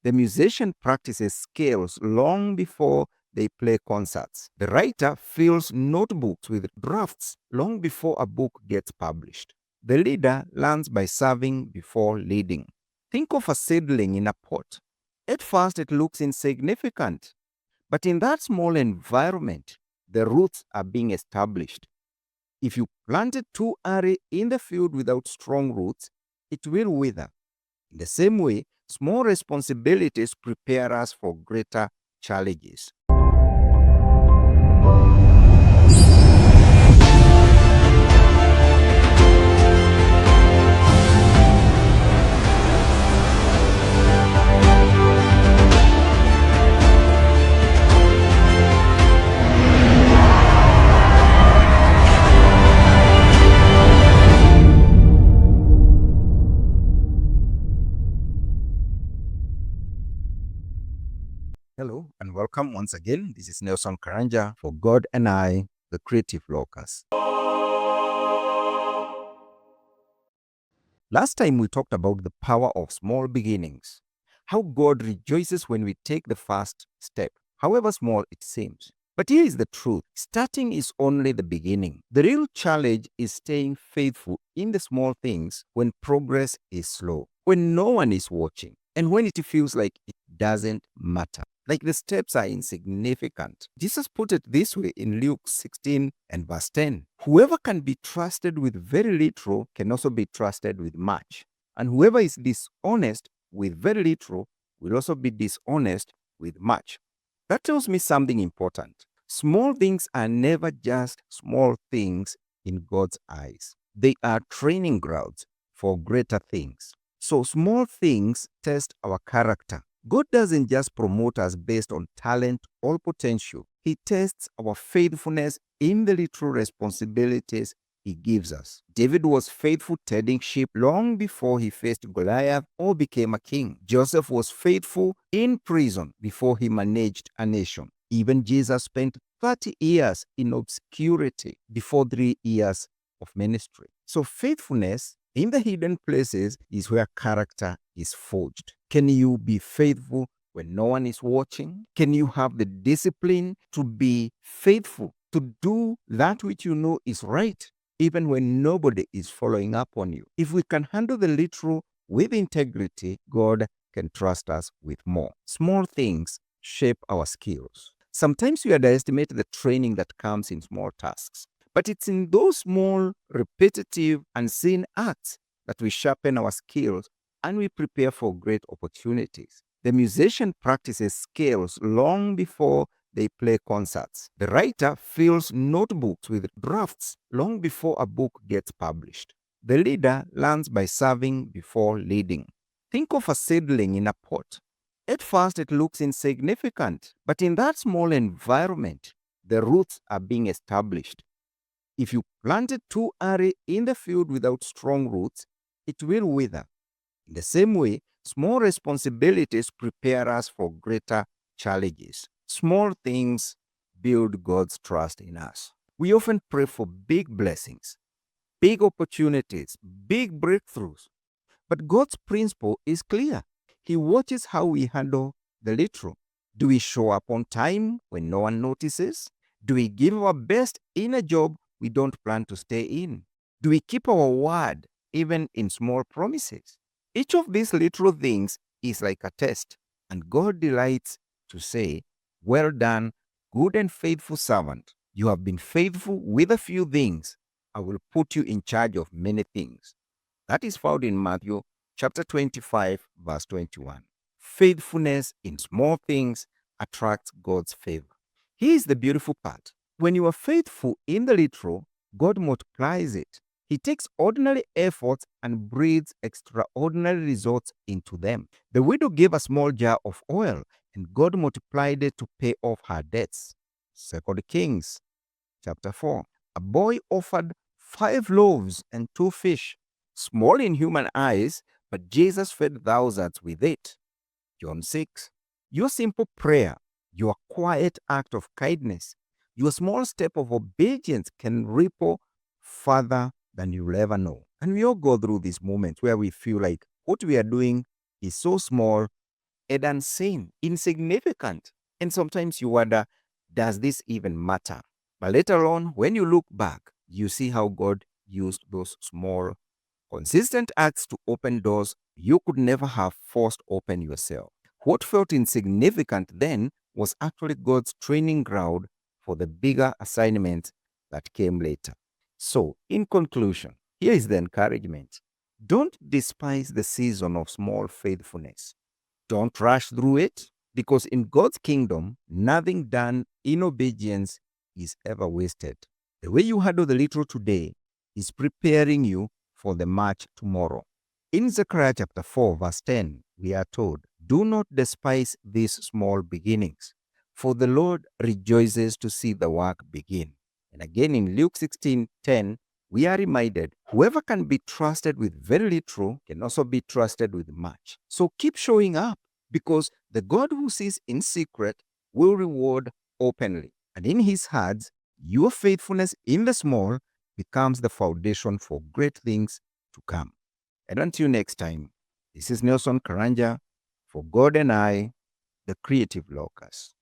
The musician practices scales long before they play concerts. The writer fills notebooks with drafts long before a book gets published. The leader learns by serving before leading. Think of a seedling in a pot. At first, it looks insignificant, but in that small environment, the roots are being established. If you plant it too early in the field without strong roots, it will wither. In the same way, small responsibilities prepare us for greater challenges. Hello and welcome once again. This is Nelson Karanja for God and I, the Creative Locus. Last time we talked about the power of small beginnings, how God rejoices when we take the first step, however small it seems. But here is the truth. Starting is only the beginning. The real challenge is staying faithful in the small things when progress is slow, when no one is watching, and when it feels like it doesn't matter, like the steps are insignificant. Jesus put it this way in Luke 16 and verse 10. Whoever can be trusted with very little can also be trusted with much. And whoever is dishonest with very little will also be dishonest with much. That tells me something important. Small things are never just small things in God's eyes. They are training grounds for greater things. So small things test our character. God doesn't just promote us based on talent or potential. He tests our faithfulness in the little responsibilities He gives us. David was faithful tending sheep long before he faced Goliath or became a king. Joseph was faithful in prison before he managed a nation. Even Jesus spent 30 years in obscurity before 3 years of ministry. So faithfulness in the hidden places is where character is forged. Can you be faithful when no one is watching? Can you have the discipline to be faithful, to do that which you know is right, even when nobody is following up on you? If we can handle the little with integrity, God can trust us with more. Small things shape our skills. Sometimes we underestimate the training that comes in small tasks. But it's in those small, repetitive, unseen acts that we sharpen our skills and we prepare for great opportunities. The musician practices scales long before they play concerts. The writer fills notebooks with drafts long before a book gets published. The leader learns by serving before leading. Think of a seedling in a pot. At first, it looks insignificant, but in that small environment, the roots are being established. If you plant it too early in the field without strong roots, it will wither. In the same way, small responsibilities prepare us for greater challenges. Small things build God's trust in us. We often pray for big blessings, big opportunities, big breakthroughs. But God's principle is clear. He watches how we handle the little. Do we show up on time when no one notices? Do we give our best in a job we don't plan to stay in? Do we keep our word even in small promises? Each of these little things is like a test, and God delights to say, "Well done, good and faithful servant. You have been faithful with a few things. I will put you in charge of many things." That is found in Matthew chapter 25, verse 21. Faithfulness in small things attracts God's favor. Here's the beautiful part. When you are faithful in the little, God multiplies it. He takes ordinary efforts and breathes extraordinary results into them. The widow gave a small jar of oil, and God multiplied it to pay off her debts. 2 Kings chapter 4. A boy offered 5 loaves and 2 fish. Small in human eyes, but Jesus fed thousands with it. John 6. Your simple prayer, your quiet act of kindness, your small step of obedience can ripple further than you'll ever know. And we all go through these moments where we feel like what we are doing is so small and unseen, insignificant. And sometimes you wonder, does this even matter? But later on, when you look back, you see how God used those small, consistent acts to open doors you could never have forced open yourself. What felt insignificant then was actually God's training ground for the bigger assignment that came later. So, in conclusion, here is the encouragement. Don't despise the season of small faithfulness. Don't rush through it, because in God's kingdom, nothing done in obedience is ever wasted. The way you handle the little today is preparing you for the much tomorrow. In Zechariah chapter 4, verse 10, we are told, do not despise these small beginnings, for the Lord rejoices to see the work begin. And again in Luke 16:10, we are reminded, whoever can be trusted with very little can also be trusted with much. So keep showing up, because the God who sees in secret will reward openly. And in his hands, your faithfulness in the small becomes the foundation for great things to come. And until next time, this is Nelson Karanja for God and I, the Creative Locus.